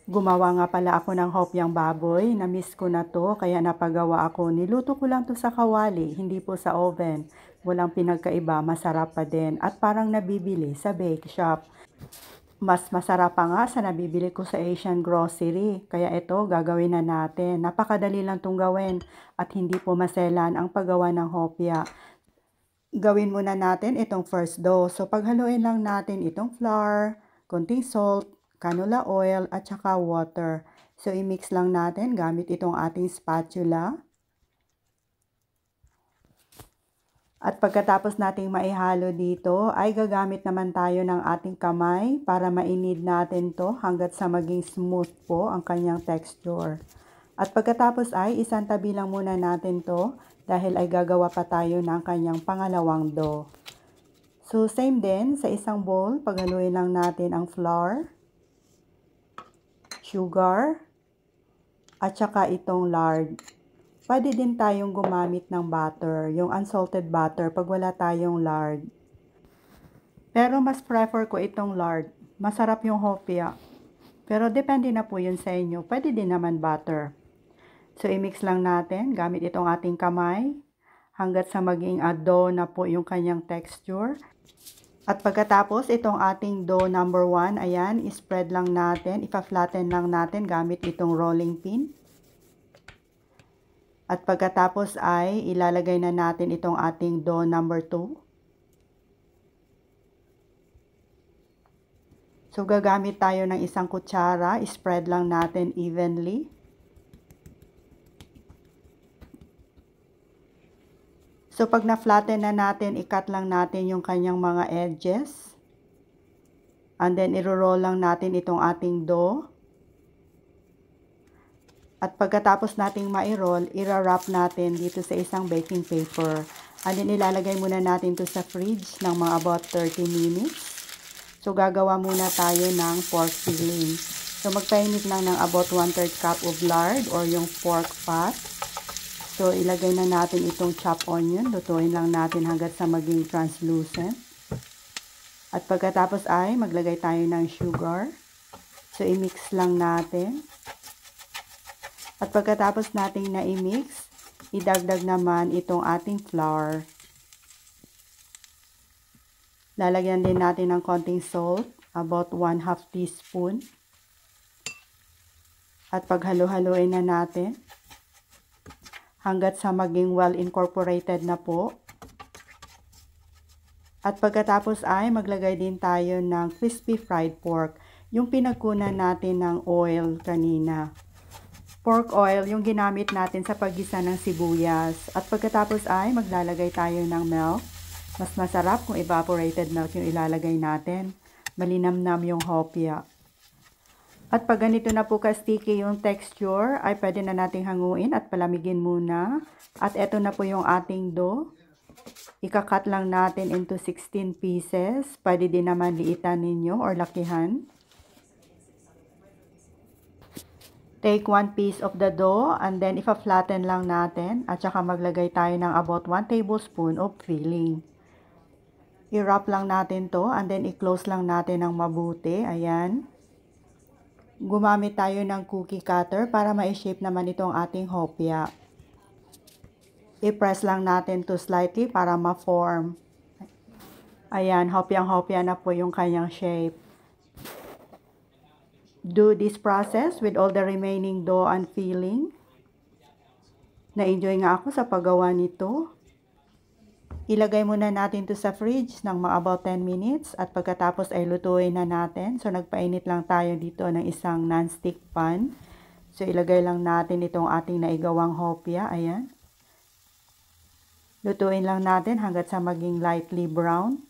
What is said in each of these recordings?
Gumawa nga pala ako ng hopyang baboy. Na-miss ko na to, kaya napagawa ako. Niluto ko lang to sa kawali, hindi po sa oven. Walang pinagkaiba, masarap pa din. At parang nabibili sa bake shop. Mas masarap pa nga sa nabibili ko sa Asian grocery. Kaya ito, gagawin na natin. Napakadali lang itong gawin at hindi po maselan ang paggawa ng hopya. Gawin muna natin itong first dough. So paghaluin lang natin itong flour, konting salt, canola oil at saka water. So i-mix lang natin gamit itong ating spatula. At pagkatapos nating maihalo dito, ay gagamit naman tayo ng ating kamay para mainid natin to hanggat sa maging smooth po ang kanyang texture. At pagkatapos ay isantabi lang muna natin to dahil ay gagawa pa tayo ng kanyang pangalawang dough. So same din, sa isang bowl, paghaluin lang natin ang flour, sugar, at saka itong lard. Pwede din tayong gumamit ng butter, yung unsalted butter pag wala tayong lard. Pero mas prefer ko itong lard. Masarap yung hopya. Pero depende na po yun sa inyo. Pwede din naman butter. So i-mix lang natin gamit itong ating kamay hanggat sa maging dough na po yung kanyang texture. At pagkatapos itong ating dough number 1, ayan, i-spread lang natin, ipa-flatten lang natin gamit itong rolling pin. At pagkatapos ay ilalagay na natin itong ating dough number 2. So gagamit tayo ng isang kutsara, spread lang natin evenly. So pag na-flatten na natin, i-cut lang natin yung kanyang mga edges. And then i-roll lang natin itong ating dough. At pagkatapos nating ma-roll, i-wrap natin dito sa isang baking paper. And then ilalagay muna natin to sa fridge ng mga about 30 minutes. So gagawa muna tayo ng pork filling. So magpainit lang ng about 1/3 cup of lard or yung pork fat. So ilagay na natin itong chopped onion. Lutuin lang natin hanggat sa maging translucent. At pagkatapos ay maglagay tayo ng sugar. So i-mix lang natin. At pagkatapos nating na-i-mix, idagdag naman itong ating flour. Lalagyan din natin ng konting salt, about 1/2 teaspoon. At paghalo-haloin na natin hanggat sa maging well incorporated na po. At pagkatapos ay maglagay din tayo ng crispy fried pork, yung pinagkunan natin ng oil kanina. Pork oil yung ginamit natin sa paggisa ng sibuyas. At pagkatapos ay maglalagay tayo ng milk. Mas masarap kung evaporated milk yung ilalagay natin. Malinamnam yung hopya. At pag ganito na po ka-sticky yung texture, ay pwede na nating hanguin at palamigin muna. At eto na po yung ating dough. Ika-cut lang natin into 16 pieces. Pwede din naman liitan ninyo or lakihan. Take 1 piece of the dough and then ipa-flatten lang natin at saka maglagay tayo ng about 1 tablespoon of filling. I-wrap lang natin to and then i-close lang natin ng mabuti. Ayan. Gumamit tayo ng cookie cutter para ma-shape naman itong ating hopya. I-press lang natin to slightly para ma-form. Ayan, hopyang-hopya na po yung kanyang shape. Do this process with all the remaining dough and filling. Na-enjoy nga ako sa paggawa nito. Ilagay muna natin to sa fridge ng mga about 10 minutes at pagkatapos ay lutuin na natin. So nagpainit lang tayo dito ng isang non-stick pan. So ilagay lang natin itong ating naigawang hopya. Ayan. Lutuin lang natin hanggat sa maging lightly brown.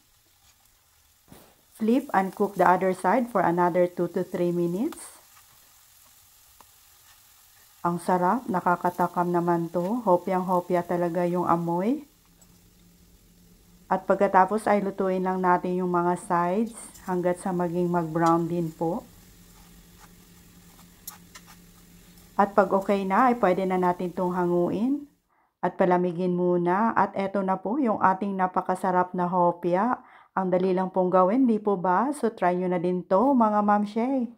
Flip and cook the other side for another 2 to 3 minutes. Ang sarap, nakakatakam naman to. Hopyang-hopya talaga yung amoy. At pagkatapos ay lutuin lang natin yung mga sides hanggat sa maging mag-brown din po. At pag okay na ay pwede na natin itong hanguin at palamigin muna. At eto na po yung ating napakasarap na hopya. Ang dali lang pong gawin, di po ba? So try nyo na din to mga Ma'am Shay.